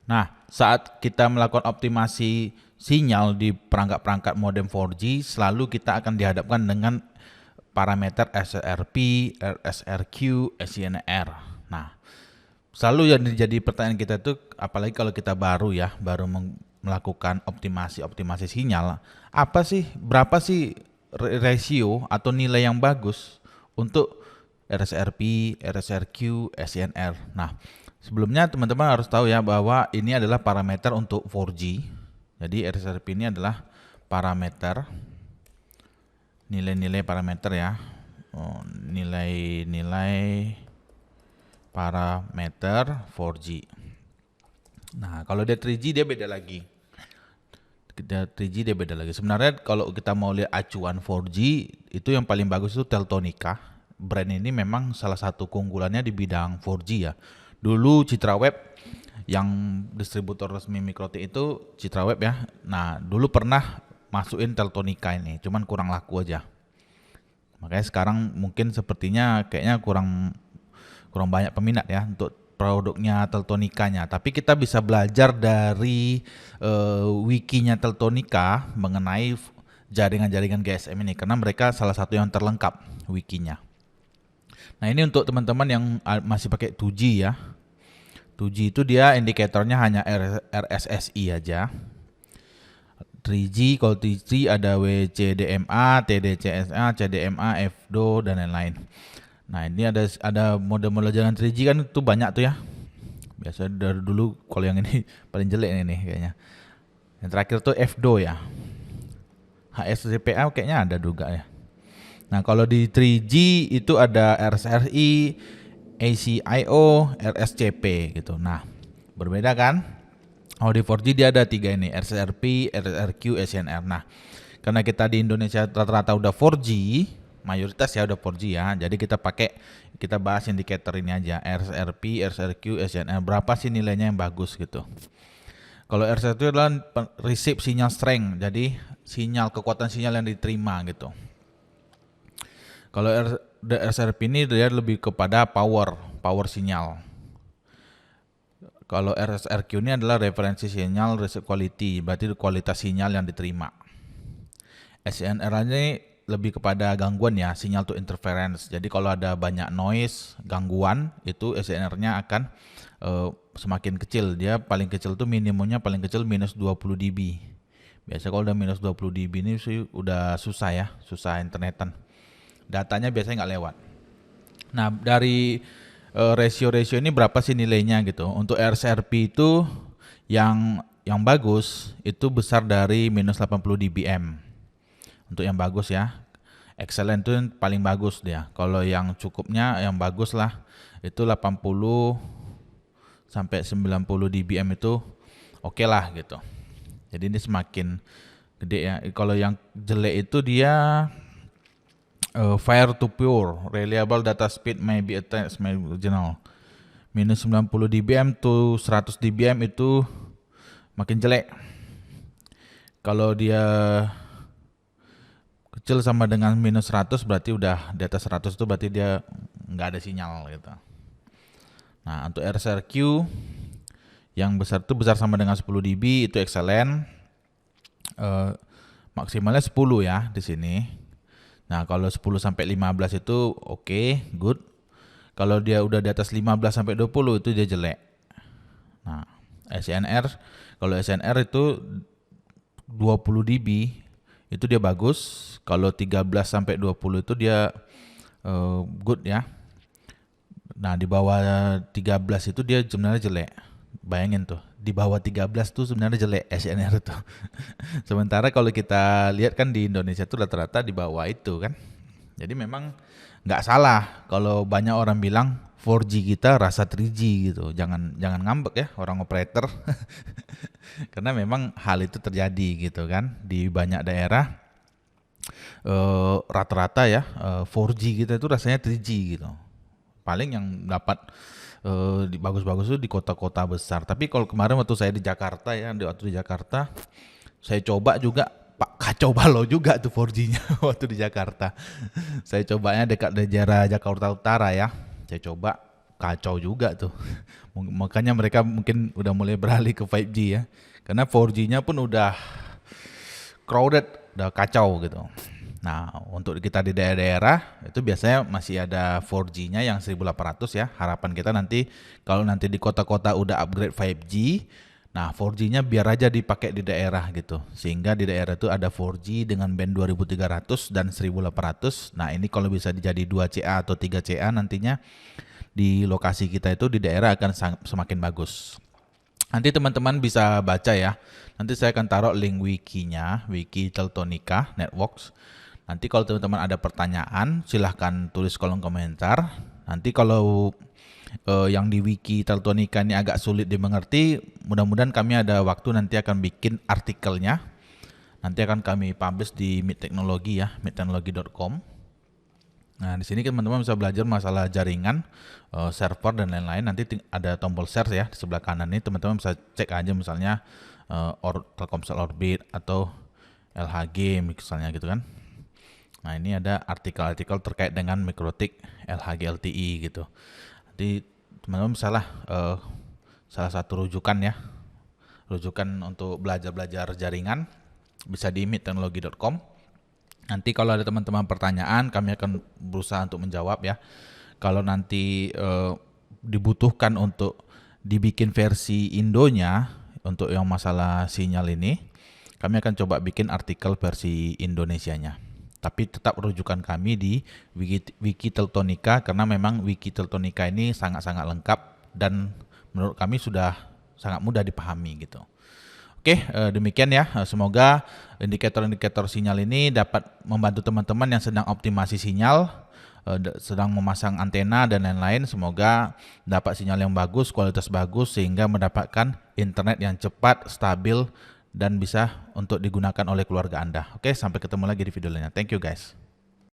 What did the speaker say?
Nah, saat kita melakukan optimasi sinyal di perangkat-perangkat modem 4G, selalu kita akan dihadapkan dengan parameter SRP, RSRQ, SNR. Nah, selalu yang jadi pertanyaan kita tuh, apalagi kalau kita baru melakukan optimasi sinyal, berapa sih ratio atau nilai yang bagus untuk RSRP, RSRQ, SNR. Nah, sebelumnya teman-teman harus tahu ya bahwa ini adalah parameter untuk 4G. Jadi RSRP ini adalah parameter, nilai-nilai parameter ya. Nilai-nilai parameter 4G. Nah, kalau dia 3G dia beda lagi. Dia 3G dia beda lagi. Sebenarnya kalau kita mau lihat acuan 4G, itu yang paling bagus itu Teltonika. Brand ini memang salah satu keunggulannya di bidang 4G ya. Dulu Citra Web yang distributor resmi MikroTik itu Citra Web ya. Nah, dulu pernah masukin Teltonika ini, cuman kurang laku aja. Makanya sekarang mungkin sepertinya kayaknya kurang banyak peminat ya untuk produknya Teltonikanya. Tapi kita bisa belajar dari wikinya Teltonika mengenai jaringan-jaringan GSM ini karena mereka salah satu yang terlengkap wikinya. Nah, ini untuk teman-teman yang masih pakai 2G ya. 2G itu dia indikatornya hanya RSSI aja. 3G, kalau 3G ada WCDMA, TDCSA, CDMA, FDO dan lain-lain. Nah, ini ada mode-mode jaringan 3G kan itu banyak tuh ya. Biasa dari dulu kalau yang ini paling jelek ini kayaknya. Yang terakhir tuh FDO ya. HSCPA kayaknya ada juga ya. Nah, kalau di 3G itu ada RSRI, ACIO, RSCP gitu. Nah, berbeda kan? Oh, di 4G dia ada 3 ini, RSRP, RSRQ, SNR. Nah, karena kita di Indonesia rata-rata udah 4G, mayoritas ya udah 4G ya. Jadi kita bahas indikator ini aja, RSRP, RSRQ, SNR. Berapa sih nilainya yang bagus gitu. Kalau RSRQ itu adalah receive sinyal strength, jadi kekuatan sinyal yang diterima gitu. Kalau RSRP ini dia lebih kepada power sinyal. Kalau RSRQ ini adalah referensi sinyal receive quality, berarti kualitas sinyal yang diterima. SNR ini lebih kepada gangguan ya, sinyal to interference. Jadi kalau ada banyak noise, gangguan, itu SNR-nya akan semakin kecil. Dia paling kecil tuh minimumnya paling kecil minus 20 dB. Biasa kalau udah minus 20 dB ini sih udah susah ya, susah internetan. Datanya biasanya nggak lewat. Nah, dari ratio-ratio ini berapa sih nilainya gitu. Untuk RSRP itu yang bagus itu besar dari minus 80 dBm. Untuk yang bagus ya. Excellent itu yang paling bagus dia. Kalau yang cukupnya yang bagus lah itu 80 sampai 90 dBm itu oke lah gitu. Jadi ini semakin gede ya. Kalau yang jelek itu dia fire to pure, reliable data speed may be attached, may be original. Minus 90 dBm to 100 dBm itu makin jelek. Kalau dia kecil sama dengan minus 100 berarti udah di atas 100 itu berarti dia nggak ada sinyal gitu. Nah, untuk RSRQ yang besar itu besar sama dengan 10 dB itu excellent. Maksimalnya 10 ya di sini. Nah, kalau 10 sampai 15 itu oke, good. Kalau dia udah di atas 15 sampai 20 itu dia jelek. Nah, SNR, kalau SNR itu 20 dB itu dia bagus. Kalau 13 sampai 20 itu dia good ya. Nah, di bawah 13 itu dia sebenarnya jelek. Bayangin tuh, di bawah 13 tuh sebenarnya jelek SNR itu. Sementara kalau kita lihat kan di Indonesia tuh rata-rata di bawah itu kan. Jadi memang nggak salah kalau banyak orang bilang 4G kita rasa 3G gitu. Jangan ngambek ya orang operator. Karena memang hal itu terjadi gitu kan di banyak daerah. Rata-rata ya 4G kita itu rasanya 3G gitu. Paling yang dapat bagus-bagus itu di kota-kota besar. Tapi kalau kemarin waktu saya di Jakarta ya, waktu di Jakarta saya coba juga Pak kacau balau juga tuh 4G-nya waktu di Jakarta. Saya cobanya dekat daerah Jakarta Utara ya. Saya coba kacau juga tuh. Makanya mereka mungkin udah mulai beralih ke 5G ya. Karena 4G-nya pun udah crowded, udah kacau gitu. Nah, untuk kita di daerah-daerah itu biasanya masih ada 4G-nya yang 1800 ya. Harapan kita nanti kalau nanti di kota-kota udah upgrade 5G, nah 4G-nya biar aja dipakai di daerah gitu. Sehingga di daerah itu ada 4G dengan band 2300 dan 1800. Nah, ini kalau bisa dijadi 2CA atau 3CA nantinya di lokasi kita itu di daerah akan semakin bagus. Nanti teman-teman bisa baca ya. Nanti saya akan taruh link wikinya, wiki Teltonika Networks. Nanti kalau teman-teman ada pertanyaan, silahkan tulis kolom komentar. Nanti kalau yang di wiki Teltonika ini agak sulit dimengerti, mudah-mudahan kami ada waktu nanti akan bikin artikelnya. Nanti akan kami publish di Meet Teknologi ya, meetteknologi.com. Nah, di sini teman-teman bisa belajar masalah jaringan, server dan lain-lain. Nanti ada tombol share ya di sebelah kanan ini. Teman-teman bisa cek aja misalnya Telkomsel Orbit atau LHG misalnya gitu kan. Nah, ini ada artikel-artikel terkait dengan Mikrotik LHG LTE gitu. Nanti teman-teman salah satu rujukan ya. Rujukan untuk belajar-belajar jaringan bisa di meetteknologi.com. Nanti kalau ada teman-teman pertanyaan, kami akan berusaha untuk menjawab ya. Kalau nanti dibutuhkan untuk dibikin versi Indonya untuk yang masalah sinyal ini, kami akan coba bikin artikel versi Indonesianya. Tapi tetap rujukan kami di Wiki Teltonika karena memang Wiki Teltonika ini sangat-sangat lengkap dan menurut kami sudah sangat mudah dipahami gitu. Oke, demikian ya. Semoga indikator-indikator sinyal ini dapat membantu teman-teman yang sedang optimasi sinyal, sedang memasang antena dan lain-lain. Semoga dapat sinyal yang bagus, kualitas bagus, sehingga mendapatkan internet yang cepat, stabil, dan bisa untuk digunakan oleh keluarga Anda. Oke, sampai ketemu lagi di video lainnya. Thank you guys.